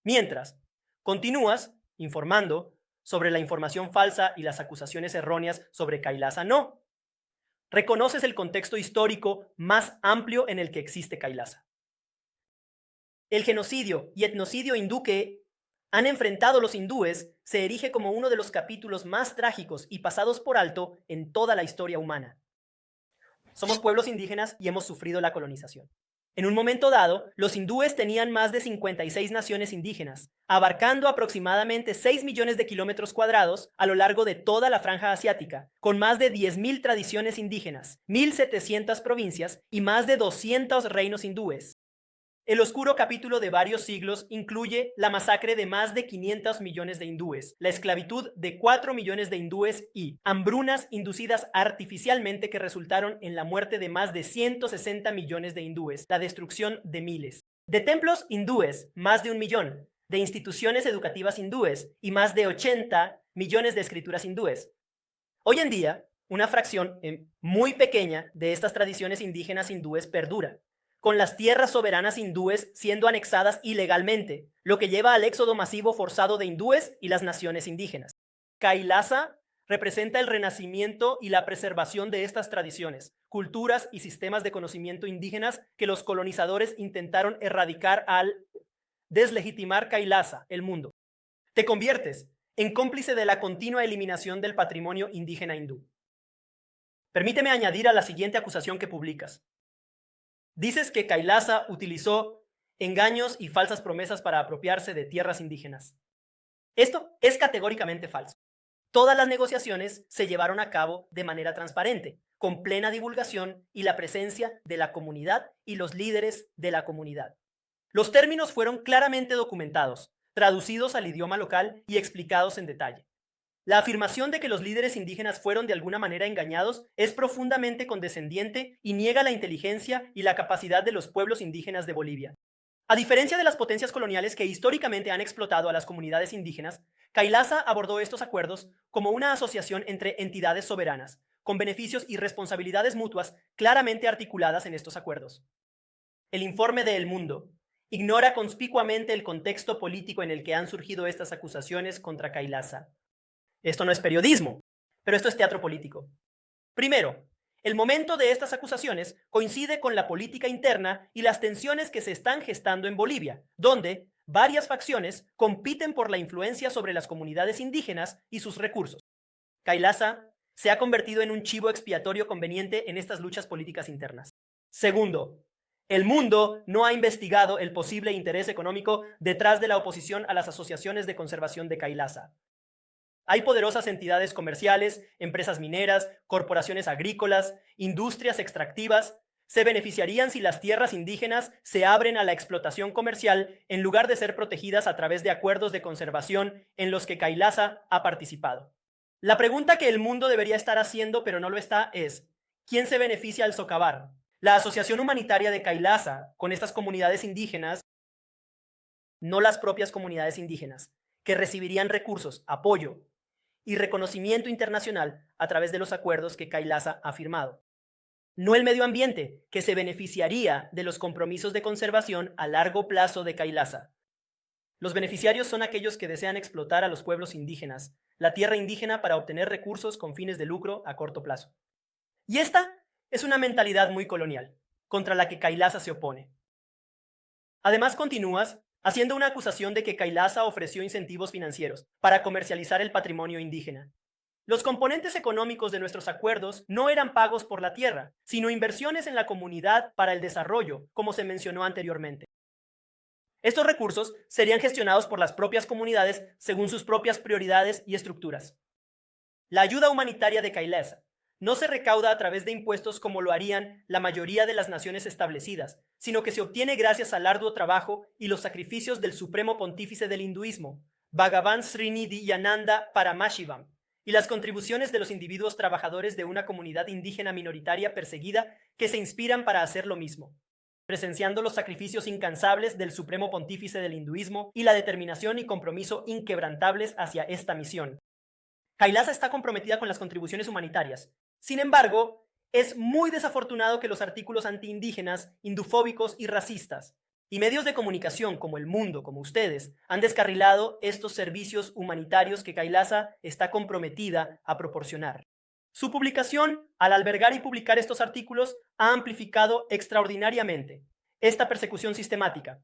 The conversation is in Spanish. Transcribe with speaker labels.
Speaker 1: Mientras, continúas informando sobre la información falsa y las acusaciones erróneas sobre Kailasa no. Reconoces el contexto histórico más amplio en el que existe Kailasa. El genocidio y etnocidio hindú que han enfrentado los hindúes se erige como uno de los capítulos más trágicos y pasados por alto en toda la historia humana. Somos pueblos indígenas y hemos sufrido la colonización. En un momento dado, los hindúes tenían más de 56 naciones indígenas, abarcando aproximadamente 6 millones de kilómetros cuadrados a lo largo de toda la franja asiática, con más de 10.000 tradiciones indígenas, 1.700 provincias y más de 200 reinos hindúes. El oscuro capítulo de varios siglos incluye la masacre de más de 500 millones de hindúes, la esclavitud de 4 millones de hindúes y hambrunas inducidas artificialmente que resultaron en la muerte de más de 160 millones de hindúes, la destrucción de miles. De templos hindúes, más de 1 millón, de instituciones educativas hindúes y más de 80 millones de escrituras hindúes. Hoy en día, una fracción muy pequeña de estas tradiciones indígenas hindúes perdura, con las tierras soberanas hindúes siendo anexadas ilegalmente, lo que lleva al éxodo masivo forzado de hindúes y las naciones indígenas. Kailasa representa el renacimiento y la preservación de estas tradiciones, culturas y sistemas de conocimiento indígenas que los colonizadores intentaron erradicar al deslegitimar Kailasa, el mundo. Te conviertes en cómplice de la continua eliminación del patrimonio indígena hindú. Permíteme añadir a la siguiente acusación que publicas. Dices que Kailasa utilizó engaños y falsas promesas para apropiarse de tierras indígenas. Esto es categóricamente falso. Todas las negociaciones se llevaron a cabo de manera transparente, con plena divulgación y la presencia de la comunidad y los líderes de la comunidad. Los términos fueron claramente documentados, traducidos al idioma local y explicados en detalle. La afirmación de que los líderes indígenas fueron de alguna manera engañados es profundamente condescendiente y niega la inteligencia y la capacidad de los pueblos indígenas de Bolivia. A diferencia de las potencias coloniales que históricamente han explotado a las comunidades indígenas, Kailasa abordó estos acuerdos como una asociación entre entidades soberanas, con beneficios y responsabilidades mutuas claramente articuladas en estos acuerdos. El informe de El Mundo ignora conspicuamente el contexto político en el que han surgido estas acusaciones contra Kailasa. Esto no es periodismo, pero esto es teatro político. Primero, el momento de estas acusaciones coincide con la política interna y las tensiones que se están gestando en Bolivia, donde varias facciones compiten por la influencia sobre las comunidades indígenas y sus recursos. Kailasa se ha convertido en un chivo expiatorio conveniente en estas luchas políticas internas. Segundo, el mundo no ha investigado el posible interés económico detrás de la oposición a las asociaciones de conservación de Kailasa. Hay poderosas entidades comerciales, empresas mineras, corporaciones agrícolas, industrias extractivas. Se beneficiarían si las tierras indígenas se abren a la explotación comercial en lugar de ser protegidas a través de acuerdos de conservación en los que Kailasa ha participado. La pregunta que el mundo debería estar haciendo, pero no lo está, es: ¿quién se beneficia al socavar? La asociación humanitaria de Kailasa con estas comunidades indígenas, no las propias comunidades indígenas, que recibirían recursos, apoyo y reconocimiento internacional a través de los acuerdos que Kailasa ha firmado. No el medio ambiente, que se beneficiaría de los compromisos de conservación a largo plazo de Kailasa. Los beneficiarios son aquellos que desean explotar a los pueblos indígenas, la tierra indígena, para obtener recursos con fines de lucro a corto plazo. Y esta es una mentalidad muy colonial, contra la que Kailasa se opone. Además, continúas haciendo una acusación de que Kailasa ofreció incentivos financieros para comercializar el patrimonio indígena. Los componentes económicos de nuestros acuerdos no eran pagos por la tierra, sino inversiones en la comunidad para el desarrollo, como se mencionó anteriormente. Estos recursos serían gestionados por las propias comunidades según sus propias prioridades y estructuras. La ayuda humanitaria de Kailasa no se recauda a través de impuestos como lo harían la mayoría de las naciones establecidas, sino que se obtiene gracias al arduo trabajo y los sacrificios del Supremo Pontífice del Hinduismo, Bhagavan Srinidhi Yananda Paramashivam, y las contribuciones de los individuos trabajadores de una comunidad indígena minoritaria perseguida que se inspiran para hacer lo mismo, presenciando los sacrificios incansables del Supremo Pontífice del Hinduismo y la determinación y compromiso inquebrantables hacia esta misión. Kailasa está comprometida con las contribuciones humanitarias. Sin embargo, es muy desafortunado que los artículos antiindígenas, hindufóbicos y racistas Y medios de comunicación como El Mundo, como ustedes, han descarrilado estos servicios humanitarios que Kailasa está comprometida a proporcionar. Su publicación, al albergar y publicar estos artículos, ha amplificado extraordinariamente esta persecución sistemática,